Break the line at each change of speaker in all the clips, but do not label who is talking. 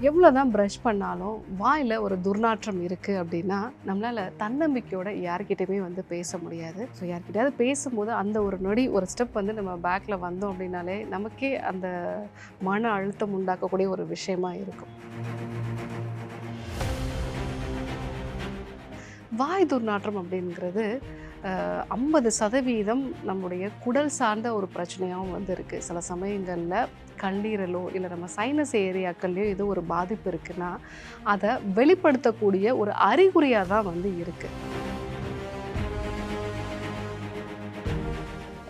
எவ்வளோதான் ப்ரஷ் பண்ணாலும் வாயில் ஒரு துர்நாற்றம் இருக்குது அப்படின்னா நம்மளால் தன்னம்பிக்கையோட யார்கிட்டையுமே வந்து பேச முடியாது. ஸோ யார்கிட்டயாவது பேசும்போது அந்த ஒரு நொடி ஒரு ஸ்டெப் வந்து நம்ம பேக்கில் வந்தோம் அப்படின்னாலே நமக்கே அந்த மன அழுத்தம் உண்டாக்கக்கூடிய ஒரு விஷயமா இருக்கும். வாய் துர்நாற்றம் அப்படிங்கிறது 50% நம்முடைய குடல் சார்ந்த ஒரு பிரச்சனையாகவும் வந்து இருக்குது. சில சமயங்களில் கல்லீரலோ இல்லை நம்ம சைனஸ் ஏரியாக்கள்லையோ ஏதோ ஒரு பாதிப்பு இருக்குன்னா அதை வெளிப்படுத்தக்கூடிய ஒரு அறிகுறியாக தான் வந்து இருக்குது.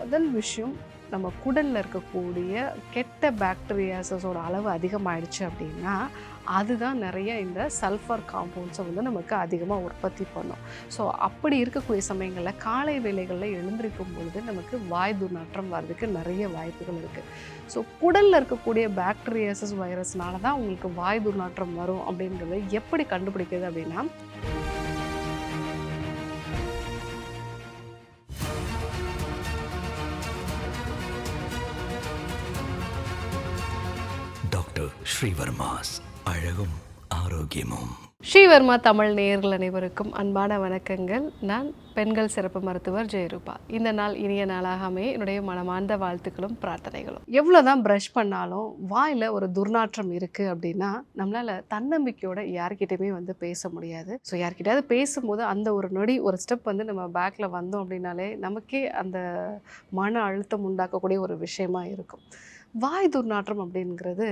முதல் விஷயம், நம்ம குடலில் இருக்கக்கூடிய கெட்ட பாக்டீரியாஸோட அளவு அதிகமாகிடுச்சு அப்படின்னா அதுதான் நிறைய இந்த சல்ஃபர் காம்பவுண்ட்ஸை வந்து நமக்கு அதிகமாக உற்பத்தி பண்ணும். ஸோ அப்படி இருக்கக்கூடிய சமயங்களில் காலை வேளைகளில் எழுந்திருக்கும் பொழுது நமக்கு வாய் துர்நாற்றம் வர்றதுக்கு நிறைய வாய்ப்புகள் இருக்குது. ஸோ குடலில் இருக்கக்கூடிய பாக்டீரியாசஸ் வைரஸ்னால தான் உங்களுக்கு வாய் துர்நாற்றம் வரும் அப்படிங்கிறத எப்படி கண்டுபிடிக்கிறது அப்படின்னா,
டாக்டர் ஸ்ரீவர்மாஸ் அழகும் ஆரோக்கியமும்.
ஸ்ரீவர்மா தமிழ் நேயர்கள் அனைவருக்கும் அன்பான வணக்கங்கள். நான் பெண்கள் சிறப்பு மருத்துவர் ஜெயரூபா. இந்த நாள் இனிய நாளாக அமைய என்னுடைய மனமார்ந்த வாழ்த்துக்களும் பிரார்த்தனைகளும். எவ்வளோதான் ப்ரஷ் பண்ணாலும் வாயில் ஒரு துர்நாற்றம் இருக்குது அப்படின்னா நம்மளால் தன்னம்பிக்கையோட யார்கிட்டையுமே வந்து பேச முடியாது. ஸோ யார்கிட்டயாவது பேசும்போது அந்த ஒரு நொடி ஒரு ஸ்டெப் வந்து நம்ம பேக்கில் வந்தோம் அப்படின்னாலே நமக்கே அந்த மன அழுத்தம் உண்டாக்கக்கூடிய ஒரு விஷயமா இருக்கும். வாய் துர்நாற்றம் அப்படிங்கிறது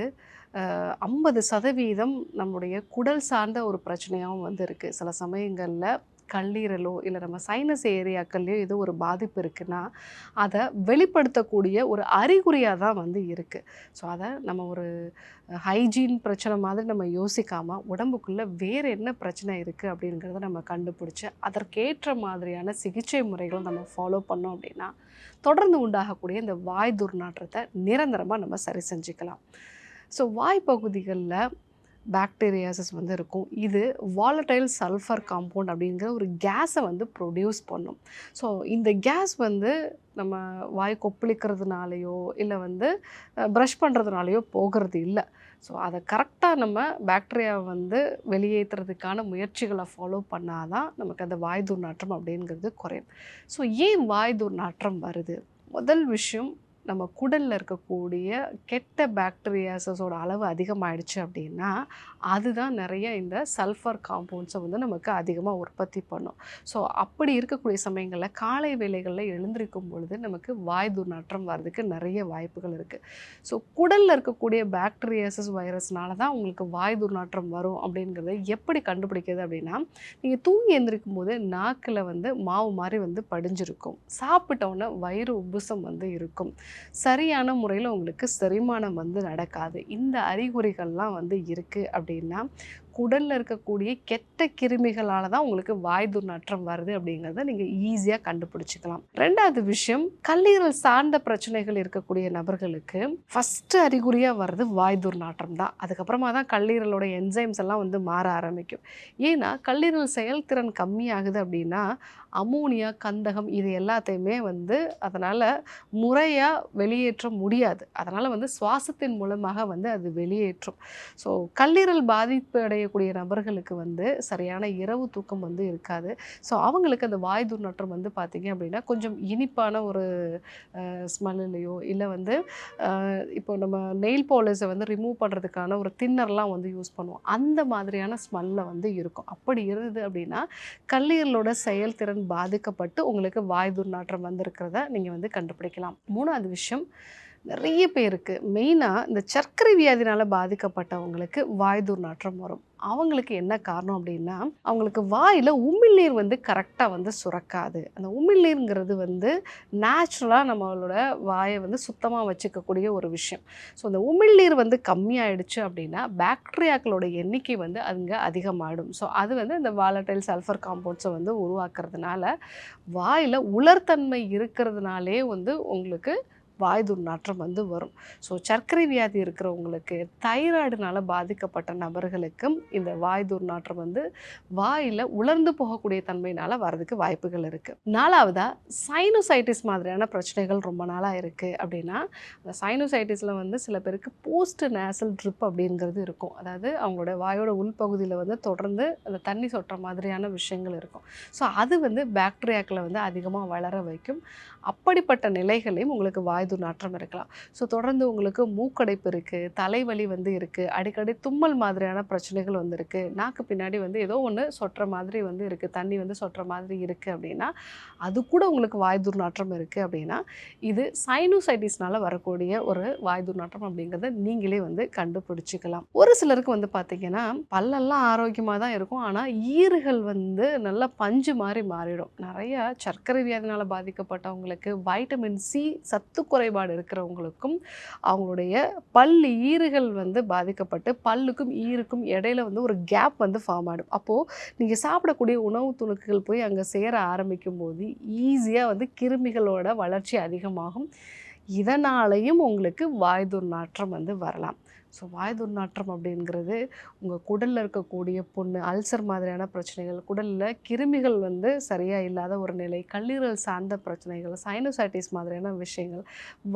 50% நம்முடைய குடல் சார்ந்த ஒரு பிரச்சனையாகவும் வந்து இருக்குது. சில சமயங்களில் கல்லீரலோ இல்லை நம்ம சைனஸ் ஏரியாக்கள்லையோ ஏதோ ஒரு பாதிப்பு இருக்குன்னா அதை வெளிப்படுத்தக்கூடிய ஒரு அறிகுறியாக தான் வந்து இருக்குது. ஸோ அதை நம்ம ஒரு ஹைஜீன் பிரச்சனை மாதிரி நம்ம யோசிக்காமல் உடம்புக்குள்ளே வேறு என்ன பிரச்சனை இருக்குது அப்படிங்கிறத நம்ம கண்டுபிடிச்சி அதற்கேற்ற மாதிரியான சிகிச்சை முறைகளை நம்ம ஃபாலோ பண்ணோம் அப்படின்னா தொடர்ந்து உண்டாகக்கூடிய இந்த வாய் துர்நாற்றத்தை நிரந்தரமாக நம்ம சரி செஞ்சுக்கலாம். ஸோ வாய் பகுதிகளில் பாக்டீரியாசஸ் வந்து இருக்கும். இது வாலடைல் சல்ஃபர் காம்பவுண்ட் அப்படிங்கிற ஒரு கேஸை வந்து ப்ரொடியூஸ் பண்ணும். ஸோ இந்த கேஸ் வந்து நம்ம வாய் கொப்பளிக்கிறதுனாலையோ இல்லை வந்து ப்ரஷ் பண்ணுறதுனாலையோ போகிறது இல்லை. ஸோ அதை கரெக்டாக நம்ம பாக்டீரியாவை வந்து வெளியேற்றுறதுக்கான முயற்சிகளை ஃபாலோ பண்ணால் தான் நமக்கு அந்த வாய் துர்நாற்றம் அப்படிங்கிறது குறையும். ஸோ ஏன் வாய் துர்நாற்றம் வருது? முதல் விஷயம், நம்ம குடலில் இருக்கக்கூடிய கெட்ட பாக்டீரியாஸோட அளவு அதிகமாகிடுச்சு அப்படின்னா அதுதான் நிறைய இந்த சல்ஃபர் காம்பவுண்ட்ஸை வந்து நமக்கு அதிகமாக உற்பத்தி பண்ணும். ஸோ அப்படி இருக்கக்கூடிய சமயங்களில் காலை வேளைகளில் எழுந்திருக்கும் பொழுது நமக்கு வாய் துர்நாற்றம் வர்றதுக்கு நிறைய வாய்ப்புகள் இருக்குது. ஸோ குடலில் இருக்கக்கூடிய பாக்டீரியாசஸ் வைரஸ்னால தான் உங்களுக்கு வாய் துர்நாற்றம் வரும் அப்படிங்கிறத எப்படி கண்டுபிடிக்கிறது அப்படின்னா, நீங்கள் தூங்கி எழுந்திருக்கும் போது நாக்கில் வந்து மாவு மாதிரி வந்து படிஞ்சிருக்கும். சாப்பிட்டோன்னே வயிறு உப்புசம் வந்து இருக்கும். சரியான முறையில் உங்களுக்கு செரிமானம் வந்து நடக்காது. இந்த அறிகுறிகள்லாம் வந்து இருக்குது அப்படின்னா குடலில் இருக்கக்கூடிய கெட்ட கிருமிகளால் தான் உங்களுக்கு வாய் துர்நாற்றம் வருது அப்படிங்கிறத நீங்கள் ஈஸியாக கண்டுபிடிச்சிக்கலாம். ரெண்டாவது விஷயம், கல்லீரல் சார்ந்த பிரச்சனைகள் இருக்கக்கூடிய நபர்களுக்கு ஃபஸ்ட்டு அறிகுறியாக வர்றது வாய் துர்நாற்றம் தான். அதுக்கப்புறமா தான் கல்லீரலோட என்சைம்ஸ் எல்லாம் வந்து மாற ஆரம்பிக்கும். ஏன்னா கல்லீரல் செயல்திறன் கம்மியாகுது அப்படின்னா அமோனியா, கந்தகம் இது எல்லாத்தையுமே வந்து அதனால் முறையாக வெளியேற்ற முடியாது. அதனால் வந்து சுவாசத்தின் மூலமாக வந்து அது வெளியேற்றும். ஸோ கல்லீரல் பாதிப்பு அடையக்கூடிய நபர்களுக்கு வந்து சரியான இரவு தூக்கம் வந்து இருக்காது. ஸோ அவங்களுக்கு அந்த வாய் துர்நாற்றம் வந்து பார்த்திங்க அப்படின்னா கொஞ்சம் இனிப்பான ஒரு ஸ்மெல்லையோ இல்லை வந்து இப்போ நம்ம நெயில் பாலிஷை வந்து ரிமூவ் பண்ணுறதுக்கான ஒரு தின்னர்லாம் வந்து யூஸ் பண்ணுவோம். அந்த மாதிரியான ஸ்மெல்லில் வந்து இருக்கும். அப்படி இருந்தது அப்படின்னா கல்லீரலோட செயல்திறன் பாதிக்கப்பட்டு உங்களுக்கு வாய் துர்நாற்றம் வந்திருக்கிறத நீங்கள் வந்து கண்டுபிடிக்கலாம். மூணாவது விஷயம், நிறைய பேருக்கு மெயினாக இந்த சர்க்கரை வியாதினால் பாதிக்கப்பட்டவங்களுக்கு வாய் துர்நாற்றம் வரும். அவங்களுக்கு என்ன காரணம் அப்படின்னா, அவங்களுக்கு வாயில் உமிழ்நீர் வந்து கரெக்டாக வந்து சுரக்காது. அந்த உமிழ்நீருங்கிறது வந்து நேச்சுரலாக நம்மளோட வாயை வந்து சுத்தமாக வச்சுக்கக்கூடிய ஒரு விஷயம். ஸோ அந்த உமிழ்நீர் வந்து கம்மியாயிடுச்சு அப்படின்னா பாக்டீரியாக்களோட எண்ணிக்கை வந்து அங்கே அதிகமாகிடும். ஸோ அது வந்து இந்த வாலடைல் சல்ஃபர் காம்பவுண்ட்ஸை வந்து உருவாக்குறதுனால வாயில் உலர்தன்மை இருக்கிறதுனாலே வந்து உங்களுக்கு வாய் துர்நாற்றம் வந்து வரும். ஸோ சர்க்கரை வியாதி இருக்கிறவங்களுக்கு, தைராய்டுனால பாதிக்கப்பட்ட நபர்களுக்கும் இந்த வாய் துர்நாற்றம் வந்து வாயில உலர்ந்து போகக்கூடிய தன்மையினால வரதுக்கு வாய்ப்புகள் இருக்கு. 4வதா சைனோசைட்டிஸ் மாதிரியான பிரச்சனைகள் ரொம்ப நாளா இருக்கு அப்படின்னா, அந்த சைனோசைட்டிஸ்ல வந்து சில பேருக்கு போஸ்ட் நேசல் ட்ரிப் அப்படிங்கிறது இருக்கும். அதாவது அவங்களோட வாயோட உள்பகுதியில வந்து தொடர்ந்து அந்த தண்ணி சொட்டுற மாதிரியான விஷயங்கள் இருக்கும். ஸோ அது வந்து பாக்டீரியாக்களை வந்து அதிகமாக வளர வைக்கும். அப்படிப்பட்ட நிலைகளையும் உங்களுக்கு வாய் துர்நாற்றம் இருக்கலாம். ஸோ தொடர்ந்து உங்களுக்கு மூக்கடைப்பு இருக்குது, தலைவலி வந்து இருக்குது, அடிக்கடி தும்மல் மாதிரியான பிரச்சனைகள் வந்து இருக்குது, நாக்கு பின்னாடி வந்து ஏதோ ஒன்று சொட்டுற மாதிரி வந்து இருக்குது, தண்ணி வந்து சொட்டுற மாதிரி இருக்குது அப்படின்னா, அது கூட உங்களுக்கு வாய் துர்நாற்றம் இருக்குது அப்படின்னா, இது சைனோசைட்டிஸ்னால வரக்கூடிய ஒரு வாய் துர்நாற்றம் அப்படிங்கிறத நீங்களே வந்து கண்டுபிடிச்சிக்கலாம். ஒரு சிலருக்கு வந்து பார்த்திங்கன்னா பல்லெல்லாம் ஆரோக்கியமாக தான் இருக்கும், ஆனால் ஈறுகள் வந்து நல்லா பஞ்சு மாதிரி மாறிடும். நிறைய சர்க்கரை வியாதினால் பாதிக்கப்பட்டவங்களுக்கு, வைட்டமின் சி சத்து குறைபாடு இருக்கிறவங்களுக்கும் அவங்களுடைய ஈறுகள் வந்து பாதிக்கப்பட்டு பல்லுக்கும் ஈருக்கும் இடையில வந்து ஒரு கேப் வந்து ஃபார்ம் ஆகிடும். அப்போது நீங்கள் சாப்பிடக்கூடிய உணவு துணுக்குகள் போய் அங்கே சேர ஆரம்பிக்கும் போது ஈஸியாக வந்து கிருமிகளோட வளர்ச்சி அதிகமாகும். இதனாலையும் உங்களுக்கு வாய் துர்நாற்றம் வந்து வரலாம். ஸோ வாய் துர்நாற்றம் அப்படிங்கிறது உங்கள் குடலில் இருக்கக்கூடிய புண்ணு, அல்சர் மாதிரியான பிரச்சனைகள், குடலில் கிருமிகள் வந்து சரியாக இல்லாத ஒரு நிலை, கல்லீரல் சார்ந்த பிரச்சனைகள், சைனோசைட்டிஸ் மாதிரியான விஷயங்கள்,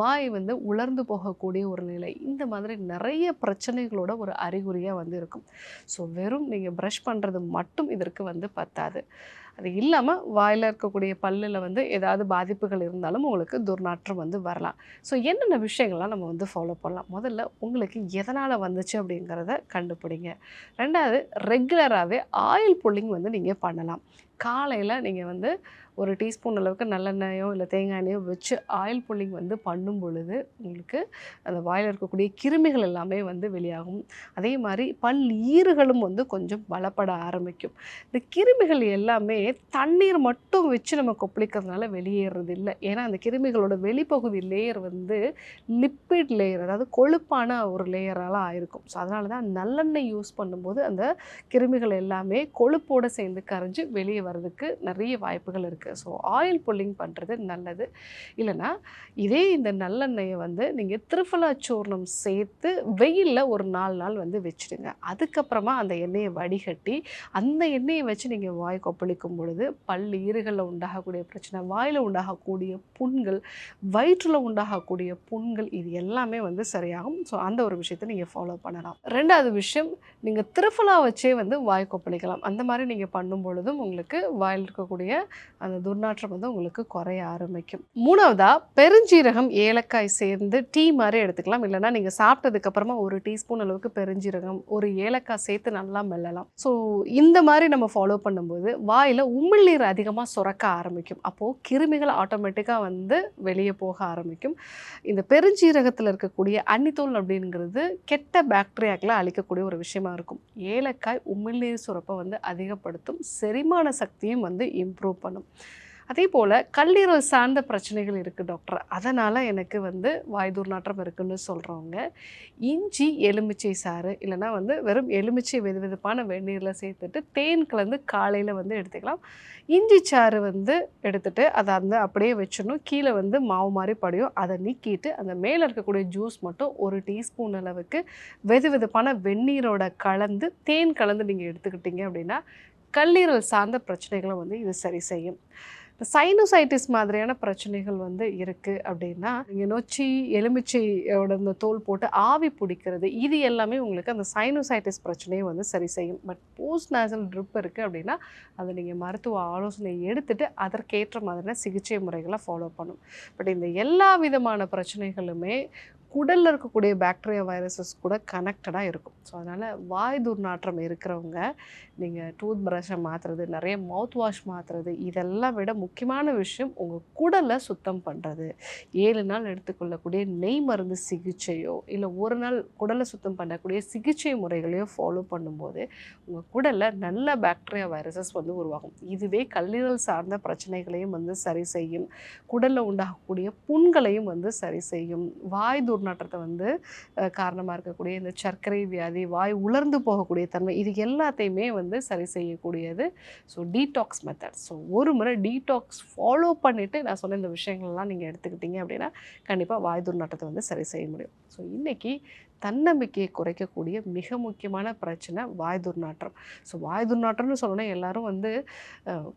வாய் வந்து உலர்ந்து போகக்கூடிய ஒரு நிலை, இந்த மாதிரி நிறைய பிரச்சனைகளோட ஒரு அறிகுறியாக வந்து இருக்கும். ஸோ வெறும் நீங்கள் ப்ரஷ் பண்ணுறது மட்டும் இதற்கு வந்து பத்தாது. அது இல்லாமல் வாயில் இருக்கக்கூடிய பல்லில் வந்து ஏதாவது பாதிப்புகள் இருந்தாலும் உங்களுக்கு துர்நாற்றம் வந்து வரலாம். ஸோ என்னென்ன விஷயங்கள்லாம் நம்ம வந்து ஃபாலோ பண்ணலாம்? முதல்ல உங்களுக்கு எதனால் வந்துச்சு அப்படிங்கிறத கண்டுபிடிங்க. 2வது ரெகுலராகவே ஆயில் புல்லிங் வந்து நீங்கள் பண்ணலாம். காலையில் நீங்கள் வந்து ஒரு டீஸ்பூன் அளவுக்கு நல்லெண்ணெயோ இல்லை தேங்காய் எண்ணெயோ வச்சு ஆயில் புல்லிங் வந்து பண்ணும் பொழுது உங்களுக்கு அந்த வாயில் இருக்கக்கூடிய கிருமிகள் எல்லாமே வந்து வெளியாகும். அதே மாதிரி ஈறுகளும் வந்து கொஞ்சம் பலப்பட ஆரம்பிக்கும். இந்த கிருமிகள் எல்லாமே தண்ணீர் மட்டும் வச்சு நம்ம கொப்பளிக்கிறதுனால வெளியேறது இல்லை. ஏன்னா அந்த கிருமிகளோட வெளிப்பகுதி லேயர் வந்து லிப்பிட் லேயர், அதாவது கொழுப்பான ஒரு லேயரால் ஆயிருக்கும். ஸோ அதனால தான் நல்லெண்ணெய் யூஸ் பண்ணும்போது அந்த கிருமிகள் எல்லாமே கொழுப்போடு சேர்ந்து கரைஞ்சி வெளியே வர்றதுக்கு நிறைய வாய்ப்புகள் இருக்குது. ஸோ ஆயில் புல்லிங் பண்ணுறது நல்லது. இல்லைனா இதே இந்த நல்லெண்ணெயை வந்து நீங்கள் திரிஃபலா சூர்ணம் சேர்த்து வெயிலில் ஒரு 4 நாள் வந்து வச்சுடுங்க. அதுக்கப்புறமா அந்த எண்ணெயை வடிகட்டி அந்த எண்ணெயை வச்சு நீங்கள் வாய் கொப்பளிக்கும் பொழுது ஈறுகளில் உண்டாகக்கூடிய பிரச்சனை, வாயில் உண்டாகக்கூடிய புண்கள், வயிற்றில் உண்டாகக்கூடிய புண்கள், இது எல்லாமே வந்து சரியாகும். ஸோ அந்த ஒரு விஷயத்தை நீங்கள் ஃபாலோ பண்ணலாம். 2வது விஷயம், நீங்கள் திரிஃபலா வச்சே வந்து வாய் கொப்பளிக்கலாம். அந்த மாதிரி நீங்கள் பண்ணும் பொழுதும் உங்களுக்கு வாயில் இருக்கக்கூடிய அந்த துர்நாற்றம் வந்து உங்களுக்கு குறைய ஆரம்பிக்கும். 3வதா பெருஞ்சீரகம், ஏலக்காய் சேர்ந்து டீ மாதிரி எடுத்துக்கலாம். இல்லைனா நீங்கள் சாப்பிட்டதுக்கு அப்புறமா ஒரு டீஸ்பூன் அளவுக்கு பெருஞ்சீரகம், ஒரு ஏலக்காய் சேர்த்து நல்லா மெல்லலாம். ஸோ இந்த மாதிரி நம்ம ஃபாலோ பண்ணும்போது வாயில் உமிழ்நீர் அதிகமாக சுரக்க ஆரம்பிக்கும். அப்போது கிருமிகள் ஆட்டோமேட்டிக்காக வந்து வெளியே போக ஆரம்பிக்கும். இந்த பெருஞ்சீரகத்தில் இருக்கக்கூடிய அன்னித்தோல் அப்படிங்கிறது கெட்ட பாக்டீரியாக்களை அழிக்கக்கூடிய ஒரு விஷயமா இருக்கும். ஏலக்காய் உமிழ்நீர் சுரப்பை வந்து அதிகப்படுத்தும், செரிமான சக்தியும் வந்து இம்ப்ரூவ் பண்ணும். அதே போல் கல்லீரல் சார்ந்த பிரச்சனைகள் இருக்குது டாக்டர், அதனால் எனக்கு வந்து வாய் துர்நாற்றம் இருக்குதுன்னு சொல்கிறவங்க இஞ்சி எலுமிச்சை சாறு இல்லைனா வந்து வெறும் எலுமிச்சை வெதுவெதுப்பான வெந்நீரில் சேர்த்துட்டு தேன் கலந்து காலையில் வந்து எடுத்துக்கலாம். இஞ்சி சாறு வந்து எடுத்துகிட்டு அதை வந்து அப்படியே வச்சிடணும். கீழே வந்து மாவு மாதிரி படியும், அதை நீக்கிட்டு அந்த மேலே இருக்கக்கூடிய ஜூஸ் மட்டும் ஒரு டீஸ்பூன் அளவுக்கு வெதுவெதுப்பான வெந்நீரோட கலந்து தேன் கலந்து நீங்கள் எடுத்துக்கிட்டீங்க அப்படின்னா கல்லீரல் சார்ந்த பிரச்சனைகளை வந்து இது சரி செய்யும். இந்த சைனோசைட்டிஸ் மாதிரியான பிரச்சனைகள் வந்து இருக்குது அப்படின்னா நீங்கள் நொச்சி எலுமிச்சையோட இந்த தோல் போட்டு ஆவி பிடிக்கிறது, இது எல்லாமே உங்களுக்கு அந்த சைனோசைட்டிஸ் பிரச்சனையை வந்து சரி செய்யும். பட் போஸ்ட் நேசல் ட்ரிப் இருக்குது அப்படின்னா அதை நீங்கள் மருத்துவ ஆலோசனை எடுத்துகிட்டு அதற்கேற்ற மாதிரியான சிகிச்சை முறைகளை ஃபாலோ பண்ணும். பட் இந்த எல்லா விதமான பிரச்சனைகளுமே குடலில் இருக்கக்கூடிய பாக்டீரியா வைரஸஸ் கூட கனெக்டடாக இருக்கும். ஸோ அதனால் வாய் துர்நாற்றம் இருக்கிறவங்க நீங்கள் டூத் ப்ரஷ்ஷை மாற்றுறது, நிறைய மவுத் வாஷ் மாற்றுறது, இதெல்லாம் விட முக்கியமான விஷயம் உங்கள் குடலை சுத்தம் பண்ணுறது. 7 நாள் எடுத்துக்கொள்ளக்கூடிய நெய் மருந்து சிகிச்சையோ இல்லை ஒரு நாள் குடலை சுத்தம் பண்ணக்கூடிய சிகிச்சை முறைகளையோ ஃபாலோ பண்ணும்போது உங்கள் குடலில் நல்ல பாக்டீரியா வைரஸஸ் வந்து உருவாகும். இதுவே கல்லீரல் சார்ந்த பிரச்சனைகளையும் வந்து சரி செய்யும், குடலில் உண்டாகக்கூடிய புண்களையும் வந்து சரி செய்யும். வாய் துர்நாற்றத்தை வந்து காரணமாக இருக்கக்கூடிய இந்த சர்க்கரை வியாதி, வாய் உலர்ந்து போகக்கூடிய தன்மை, இது எல்லாத்தையுமே வந்து சரி செய்யக்கூடியது ஸோ டீடாக்ஸ் மெத்தட். ஸோ ஒரு முறை டீடாக்ஸ் டீடாக்ஸ் ஃபாலோ பண்ணிவிட்டு நான் சொன்ன இந்த விஷயங்கள்லாம் நீங்கள் எடுத்துக்கிட்டீங்க அப்படின்னா கண்டிப்பாக வாய் துர்நாற்றத்தை வந்து சரி செய்ய முடியும். ஸோ இன்றைக்கி தன்னம்பிக்கையை குறைக்கக்கூடிய மிக முக்கியமான பிரச்சனை வாய் துர்நாற்றம். ஸோ வாய் துர்நாற்றம்னு சொல்லணும்னா எல்லோரும் வந்து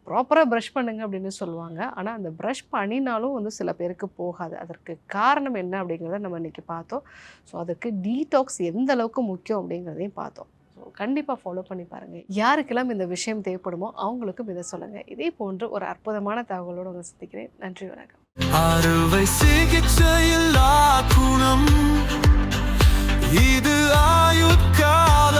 ப்ராப்பராக ப்ரஷ் பண்ணுங்க அப்படின்னு சொல்லுவாங்க. ஆனால் அந்த ப்ரஷ் பண்ணினாலும் வந்து சில பேருக்கு போகாது. அதற்கு காரணம் என்ன அப்படிங்கிறத நம்ம இன்றைக்கி பார்த்தோம். ஸோ அதுக்கு டீடாக்ஸ் எந்த அளவுக்கு முக்கியம் அப்படிங்கிறதையும் பார்த்தோம். ஸோ கண்டிப்பாக ஃபாலோ பண்ணி பாருங்கள். யாருக்கெல்லாம் இந்த விஷயம் தேவைப்படுமோ அவங்களுக்கும் இதை சொல்லுங்கள். இதே போன்று ஒரு அற்புதமான தகவலோடு உங்களை சந்திக்கிறேன். நன்றி, வணக்கம்.
அறுவை சிகிச்சையில் குணம் இது ஆயுட்கால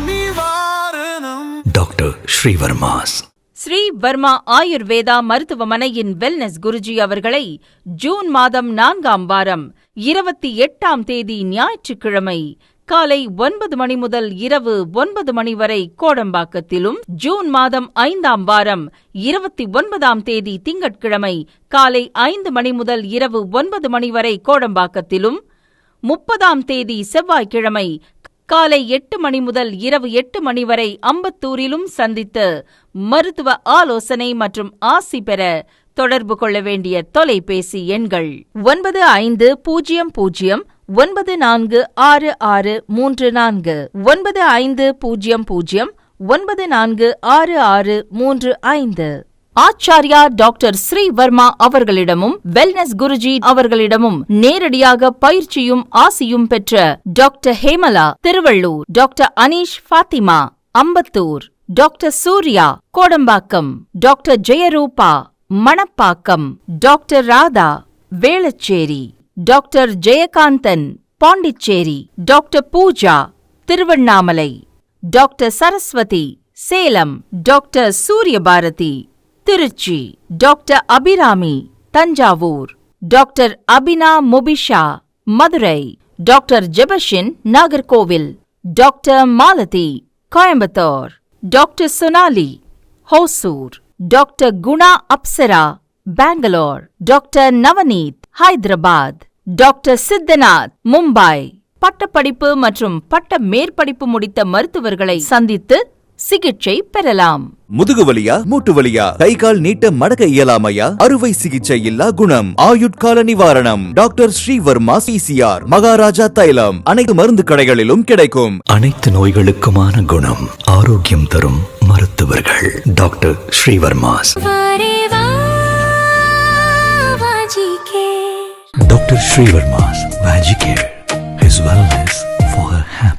நிவாரணம்.
டாக்டர் ஸ்ரீவர்மாஸ்.
ஸ்ரீ வர்மா ஆயுர்வேதா மருத்துவமனையின் வெல்னஸ் குருஜி அவர்களை ஜூன் மாதம் 4ஆம் வாரம் 28ஆம் தேதி ஞாயிற்றுக்கிழமை காலை 9 மணி முதல் இரவு 9 மணி வரை கோடம்பாக்கத்திலும், ஜூன் மாதம் 5ஆம் வாரம் 29ஆம் தேதி திங்கட்கிழமை காலை 5 மணி முதல் இரவு 9 மணி வரை கோடம்பாக்கத்திலும், 30ஆம் தேதி செவ்வாய்க்கிழமை காலை 8 மணி முதல் இரவு 8 மணி வரை அம்பத்தூரிலும் சந்தித்து மருத்துவ ஆலோசனை மற்றும் ஆசி பெற தொடர்பு கொள்ள வேண்டிய தொலைபேசி எண்கள் 9500 946634 9500 946635. ஆச்சாரியா டாக்டர் ஸ்ரீவர்மா அவர்களிடமும் வெல்னஸ் குருஜி அவர்களிடமும் நேரடியாக பயிற்சியும் ஆசியும் பெற்ற doctor Hemala Thiruvallur, doctor Aneesh Fathima Ambattur, doctor Surya Kodambakkam, doctor Jayarooba Manapakkam, doctor Radha Velachery, doctor Jayakanthan Pondicherry, doctor Pooja Tiruvannamalai, doctor Saraswathi Salem, doctor Suryabharathi Trichy, doctor Abirami Thanjavur, doctor Abina Mubisha Madurai, doctor Jebashin Nagercoil, doctor Malathi Coimbatore, doctor Sonali Hosur, doctor Guna Apsara Bangalore, doctor Navneeth Hyderabad, doctor Siddhanath Mumbai. பட்டப்படிப்பு மற்றும் பட்ட மேற்படிப்பு முடித்த மருத்துவர்களை சந்தித்து சிகிச்சை பெறலாம்.
முதுகுவலியா, மூட்டு வலியா, கை கால் நீட்ட மடக்க இயலாமையா, அறுவை சிகிச்சை இல்லா குணம், ஆயுட்கால நிவாரணம். டாக்டர் ஸ்ரீவர்மா PCR, மகாராஜா தைலம் அனைத்து மருந்து கடைகளிலும் கிடைக்கும்.
அனைத்து நோய்களுக்குமான குணம், ஆரோக்கியம் தரும் மருத்துவர்கள் doctor Srivarma's. Doctor Srivarma's Vagicare, his wellness for her happiness.